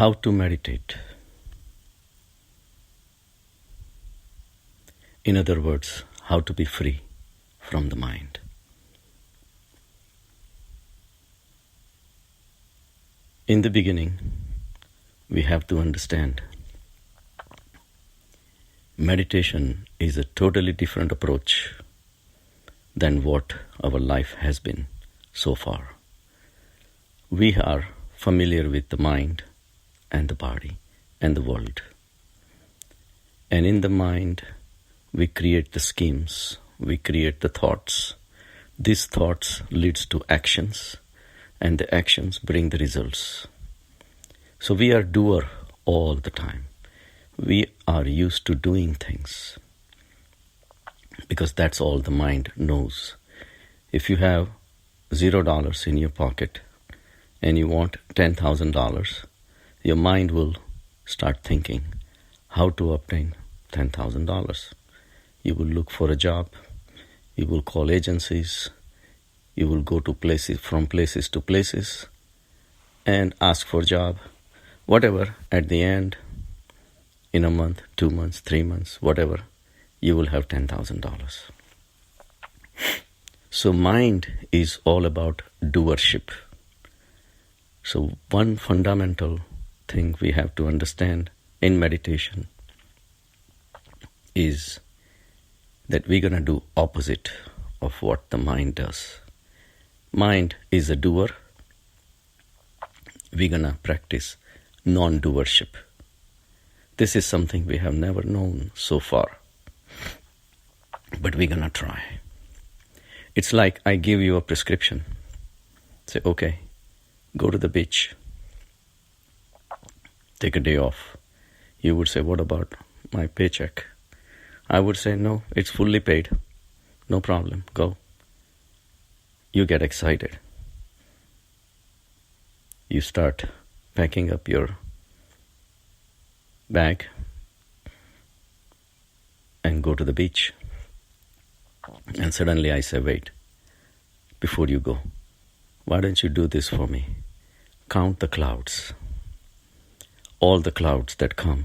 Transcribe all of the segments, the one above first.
How to meditate. In other words, how to be free from the mind. In the beginning, we have to understand meditation is a totally different approach than what our life has been so far. We are familiar with the mind and the body and the world. And in the mind, we create the schemes, we create the thoughts. These thoughts leads to actions, and the actions bring the results. So we are doer all the time. We are used to doing things because that's all the mind knows. If you have $0 in your pocket and you want $10,000, your mind will start thinking how to obtain $10,000. You will look for a job, you will call agencies, you will go to places to places and ask for a job, whatever. At the end, in a month, 2 months, 3 months, whatever, you will have $10,000. So mind is all about doership. So one fundamental thing we have to understand in meditation is that we're going to do opposite of what the mind does. Mind is a doer. We're going to practice non-doership. This is something we have never known so far, but we're going to try. It's like I give you a prescription. Say, okay, go to the beach. Take a day off. You would say, what about my paycheck? I would say, no, it's fully paid. No problem, go. You get excited. You start packing up your bag and go to the beach. And suddenly I say, wait, before you go, why don't you do this for me? Count the clouds. All the clouds that come.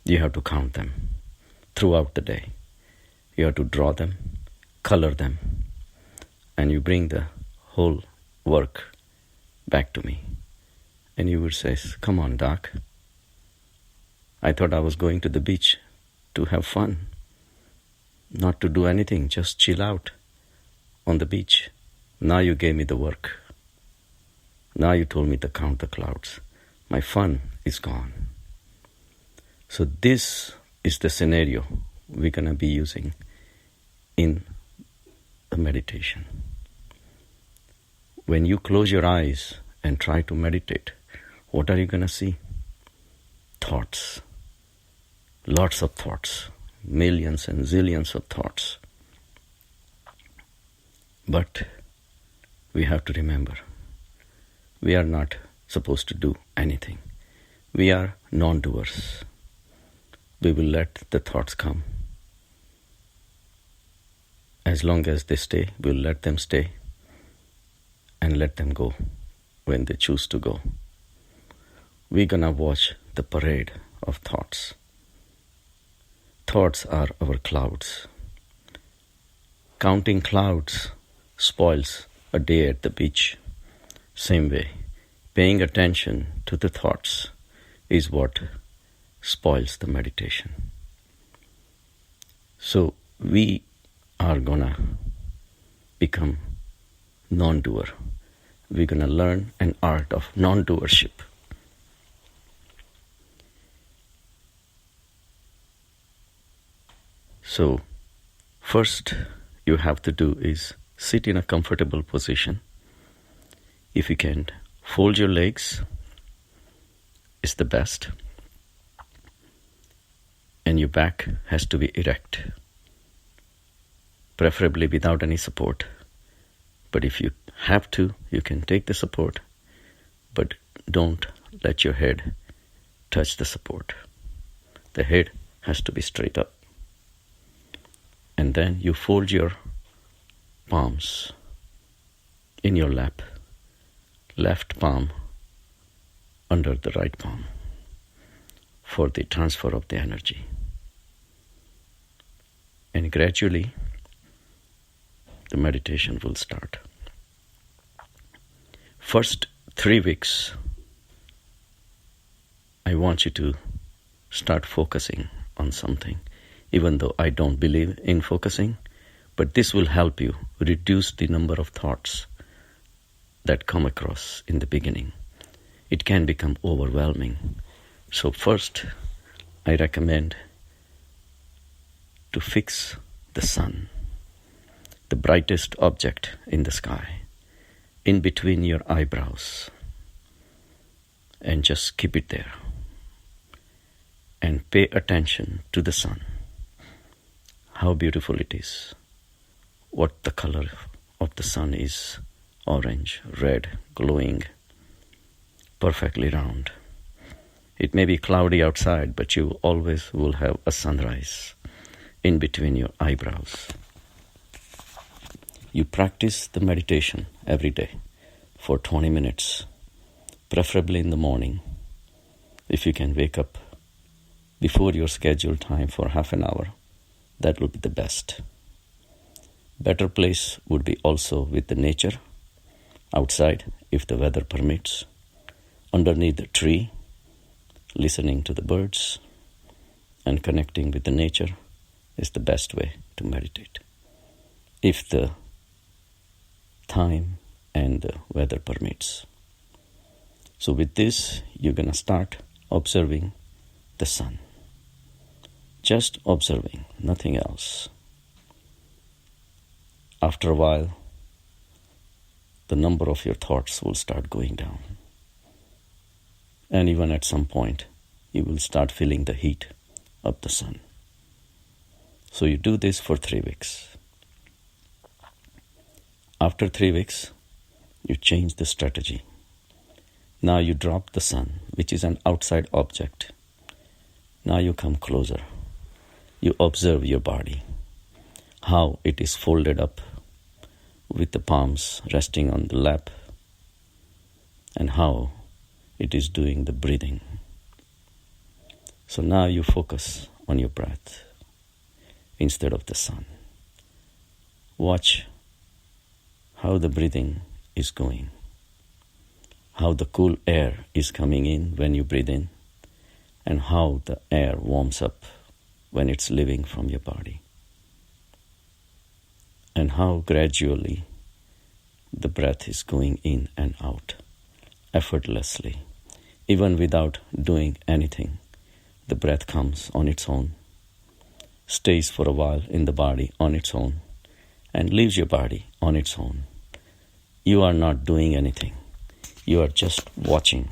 You have to count them throughout the day. You have to draw them, color them, and you bring the whole work back to me. And you would say, come on, Doc. I thought I was going to the beach to have fun, not to do anything, just chill out on the beach. Now you gave me the work. Now you told me to count the clouds. My fun is gone. So this is the scenario we're going to be using in the meditation. When you close your eyes and try to meditate, what are you going to see? Thoughts. Lots of thoughts. Millions and zillions of thoughts. But we have to remember, we are not supposed to do anything. We are non-doers. We will let the thoughts come. As long as they stay, we'll let them stay and let them go when they choose to go. We're gonna watch the parade of thoughts. Thoughts are our clouds. Counting clouds spoils a day at the beach. Same way, paying attention to the thoughts is what spoils the meditation. So we are gonna become non-doer. We're gonna learn an art of non-doership. So first you have to do is sit in a comfortable position. If you can, fold your legs is the best. And your back has to be erect, preferably without any support. But if you have to, you can take the support, but don't let your head touch the support. The head has to be straight up. And then you fold your palms in your lap. Left palm under the right palm for the transfer of the energy. And gradually, the meditation will start. First 3 weeks, I want you to start focusing on something, even though I don't believe in focusing, but this will help you reduce the number of thoughts that come across in the beginning. It can become overwhelming. So first, I recommend to fix the sun, the brightest object in the sky, in between your eyebrows, and just keep it there. And pay attention to the sun, how beautiful it is, what the color of the sun is, orange, red, glowing, perfectly round. It may be cloudy outside, but you always will have a sunrise in between your eyebrows. You practice the meditation every day for 20 minutes, preferably in the morning. If you can wake up before your scheduled time for half an hour, that will be the best. Better place would be also with the nature, outside if the weather permits, underneath the tree, listening to the birds and connecting with the nature is the best way to meditate, if the time and the weather permits. So with this, you're going to start observing the sun. Just observing, nothing else. After a while, the number of your thoughts will start going down. And even at some point, you will start feeling the heat of the sun. So you do this for 3 weeks. After 3 weeks, you change the strategy. Now you drop the sun, which is an outside object. Now you come closer. You observe your body, how it is folded up with the palms resting on the lap, and how it is doing the breathing. So now you focus on your breath instead of the sun. Watch how the breathing is going, how the cool air is coming in when you breathe in, and how the air warms up when it's leaving from your body, and how gradually the breath is going in and out effortlessly. Even without doing anything, the breath comes on its own, stays for a while in the body on its own, and leaves your body on its own. You are not doing anything. You are just watching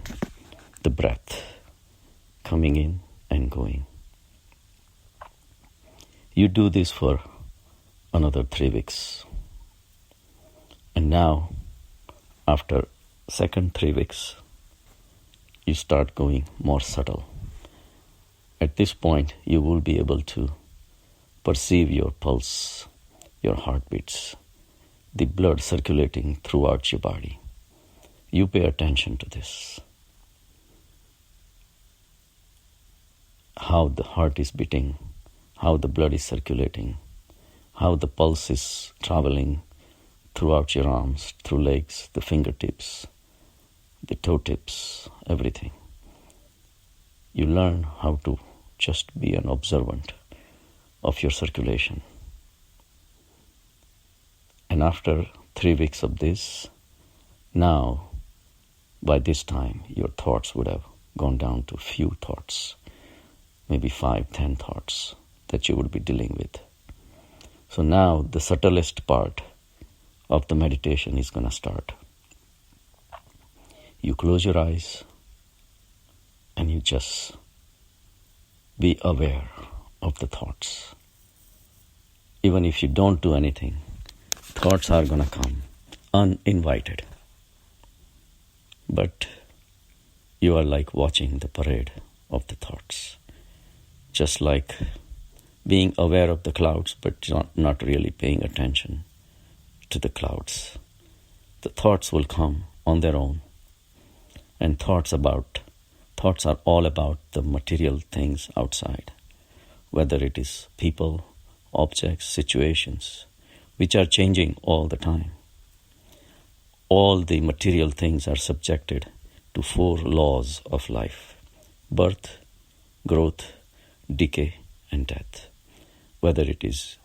the breath coming in and going. You do this for another 3 weeks. And now, after second 3 weeks, you start going more subtle. At this point, you will be able to perceive your pulse, your heartbeats, the blood circulating throughout your body. You pay attention to this. How the heart is beating, how the blood is circulating, how the pulse is traveling throughout your arms, through legs, the fingertips, the toe tips, everything. You learn how to just be an observant of your circulation. And after 3 weeks of this, now, by this time, your thoughts would have gone down to few thoughts, maybe 5, 10 thoughts that you would be dealing with. So now the subtlest part of the meditation is going to start. You close your eyes and you just be aware of the thoughts. Even if you don't do anything, thoughts are going to come uninvited. But you are like watching the parade of the thoughts. Just like being aware of the clouds, but not really paying attention to the clouds. The thoughts will come on their own, and thoughts about Thoughts are all about the material things outside, whether it is people, objects, situations, which are changing all the time. All the material things are subjected to 4 laws of life: birth, growth, decay, and death. Whether it is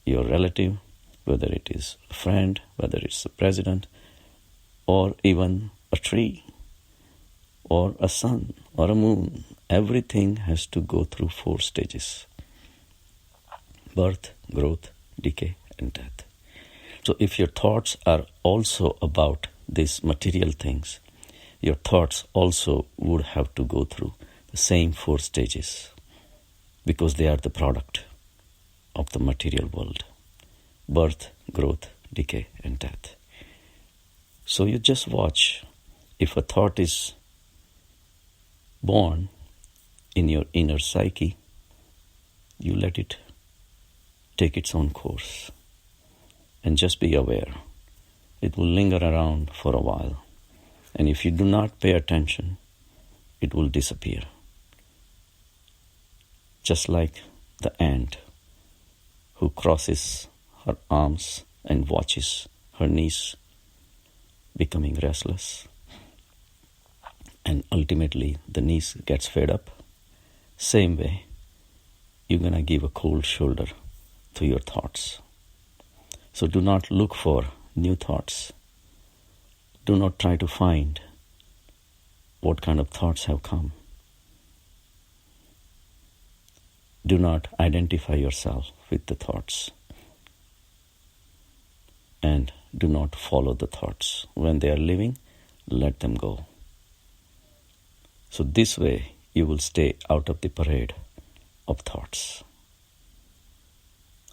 your relative, whether it is a friend, whether it's the president, or even a tree, or a sun, or a moon, everything has to go through 4 stages: birth, growth, decay, and death. So if your thoughts are also about these material things, your thoughts also would have to go through the same 4 stages, because they are the product of the material world: birth, growth, decay, and death. So you just watch. If a thought is born in your inner psyche, you let it take its own course and just be aware. It will linger around for a while, and if you do not pay attention, it will disappear. Just like the ant who crosses her arms and watches her knees becoming restless, and ultimately the knees gets fed up. Same way, you're gonna give a cold shoulder to your thoughts. So do not look for new thoughts. Do not try to find what kind of thoughts have come. Do not identify yourself with the thoughts. And do not follow the thoughts. When they are living, let them go. So this way, you will stay out of the parade of thoughts.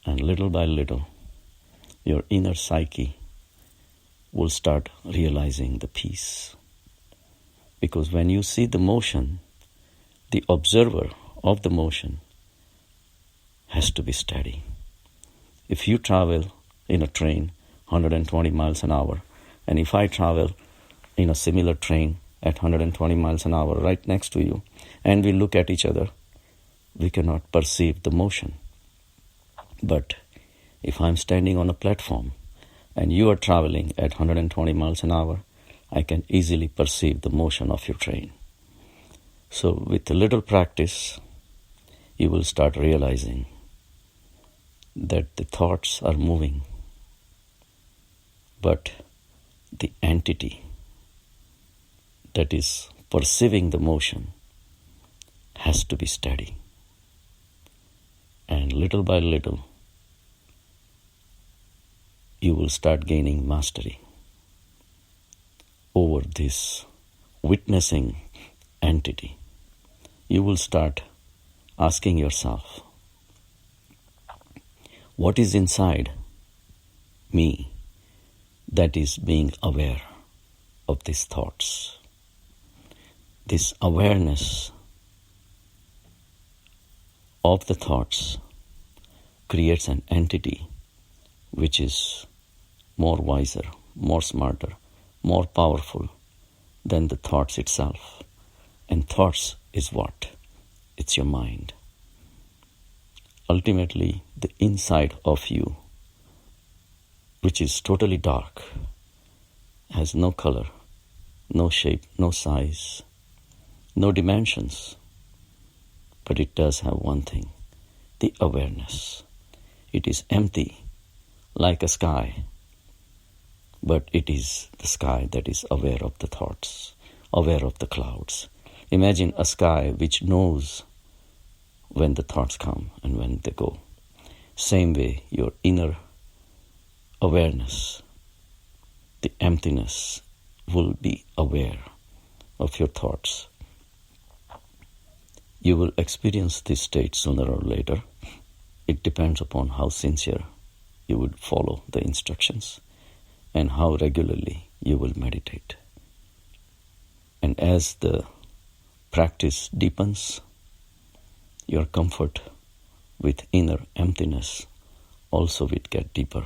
And little by little, your inner psyche will start realizing the peace. Because when you see the motion, the observer of the motion has to be steady. If you travel in a train 120 miles an hour, and if I travel in a similar train at 120 miles an hour right next to you, and we look at each other, we cannot perceive the motion. But if I'm standing on a platform and you are traveling at 120 miles an hour, I can easily perceive the motion of your train. So with a little practice, you will start realizing that the thoughts are moving, but the entity that is perceiving the motion has to be steady. And little by little, you will start gaining mastery over this witnessing entity. You will start asking yourself, what is inside me that is being aware of these thoughts? This awareness of the thoughts creates an entity which is more wiser, more smarter, more powerful than the thoughts itself. And thoughts is what? It's your mind. Ultimately, the inside of you, which is totally dark, has no color, no shape, no size, no dimensions, but it does have one thing: the awareness. It is empty, like a sky, but it is the sky that is aware of the thoughts, aware of the clouds. Imagine a sky which knows when the thoughts come and when they go. Same way, your inner awareness, the emptiness, will be aware of your thoughts. You will experience this state sooner or later. It depends upon how sincere you would follow the instructions and how regularly you will meditate. And as the practice deepens, your comfort with inner emptiness also will get deeper.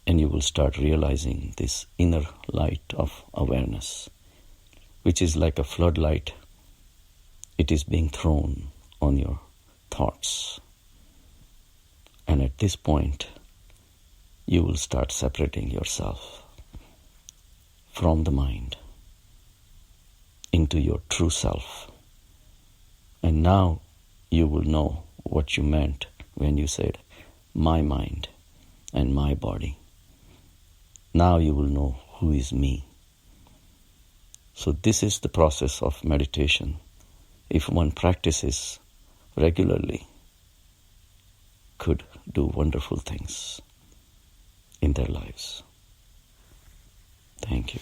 And you will start realizing this inner light of awareness which is like a floodlight. It is being thrown on your thoughts. And at this point, you will start separating yourself from the mind into your true self. And now you will know what you meant when you said, my mind and my body. Now you will know who is me. So this is the process of meditation. If one practices regularly, could do wonderful things in their lives. Thank you.